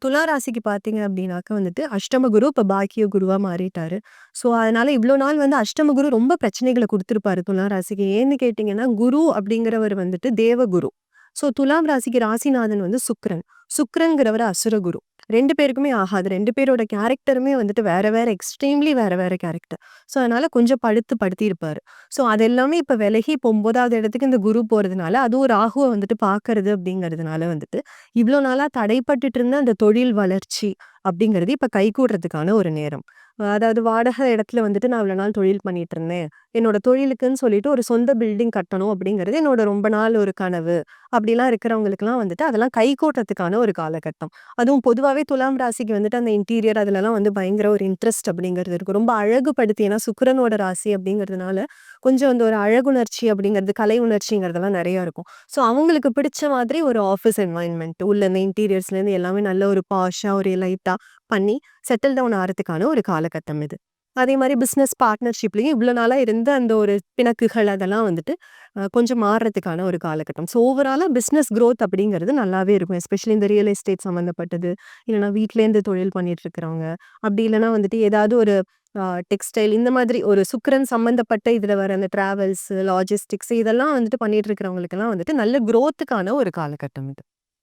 துலா ராசிக்கு பார்த்தீங்க அப்டின்னாக்க வந்துட்டு, அஷ்டம குரு இப்ப பாக்கிய குருவா மாறிட்டாரு. ஸோ, அதனால இவ்ளோ நாள் வந்து அஷ்டம குரு ரொம்ப பிரச்சனைகள குடுத்திருப்பாரு துலா ராசிக்கு. ஏன்னு கேட்டீங்கன்னா, குரு அப்படிங்கிறவர் வந்துட்டு தேவகுரு. ஸோ, துலாம் ராசிக்கு ராசிநாதன் வந்து சுக்கிரன். சுக்கிரன்கிறவரு அசுர குரு. 2 பேருக்குமே ஆகாது. 2 பேரோட கேரக்டருமே வந்துட்டு வேற வேற எக்ஸ்ட்ரீம்லி வேற வேற கேரக்டர். ஸோ, அதனால கொஞ்சம் படுத்தியிருப்பாரு. ஸோ, அது எல்லாமே இப்ப விலகி இப்போ 9வது இடத்துக்கு இந்த குரு போறதுனால, அதுவும் ராகுவ வந்துட்டு பார்க்கறது அப்படிங்கிறதுனால வந்துட்டு, இவ்ளோ நாளா தடைப்பட்டுட்டு இருந்த அந்த தொழில் வளர்ச்சி அப்படிங்கிறது இப்ப கைகூடுறதுக்கான ஒரு நேரம். அதாவது வாடகை இடத்துல வந்துட்டு நான் இவ்வளோ நாள் தொழில் பண்ணிட்டு இருந்தேன். என்னோட தொழிலுக்குன்னு சொல்லிட்டு ஒரு சொந்த பில்டிங் கட்டணும் அப்படிங்கிறது என்னோட ரொம்ப நாள் ஒரு கனவு. அப்படிலாம் இருக்கிறவங்களுக்கெல்லாம் வந்துட்டு அதெல்லாம் கைகூட்டுறதுக்கான ஒரு காலகட்டம். அதுவும் பொதுவாவே துலாம் ராசிக்கு வந்துட்டு அந்த இன்டீரியர் அதுலலாம் வந்து பயங்கர ஒரு இன்ட்ரெஸ்ட் அப்படிங்கிறது இருக்கும். ரொம்ப அழகுபடுத்தி ஏன்னா சுக்கிரனோட ராசி அப்படிங்கிறதுனால, கொஞ்சம் அந்த ஒரு அழகுணர்ச்சி அப்படிங்கிறது, கலை உணர்ச்சிங்கிறதெல்லாம் நெறைய இருக்கும். ஸோ அவங்களுக்கு பிடிச்ச மாதிரி ஒரு ஆஃபீஸ் என்வாயன்மென்ட் உள்ள இந்த இன்டீரியர்ஸ்லேருந்து எல்லாமே நல்ல ஒரு பாஷா ஒரு லைட்டா பண்ணி செட்டில் டவுன் ஆறதுக்கான ஒரு காலகட்டம் இது. அதே மாரி பிசினஸ் பார்ட்னர்ஷிப்லயும் இவ்ளோ நாளா இருந்த அந்த ஒரு பிணக்குகள் அதெல்லாம் வந்துட்டு கொஞ்சம் மாறுறதுக்கான ஒரு காலகட்டம். ஸோ ஓவராலா பிசினஸ் குரோத் அப்படிங்கிறது நல்லாவே இருக்கும். எஸ்பெஷலி இந்த ரியல் எஸ்டேட் சம்மந்தப்பட்டது, இல்லன்னா வீட்லேருந்து தொழில் பண்ணிட்டு இருக்கிறவங்க, அப்படி இல்லன்னா வந்துட்டு ஏதாவது ஒரு டெக்ஸ்டைல் இந்த மாதிரி ஒரு சுக்கிரன் சம்மந்தப்பட்ட இதுல வர அந்த டிராவல்ஸ், லாஜிஸ்டிக்ஸ் இதெல்லாம் வந்துட்டு பண்ணிட்டு இருக்கிறவங்களுக்கெல்லாம் வந்துட்டு நல்ல குரோத்துக்கான ஒரு காலகட்டம் இது.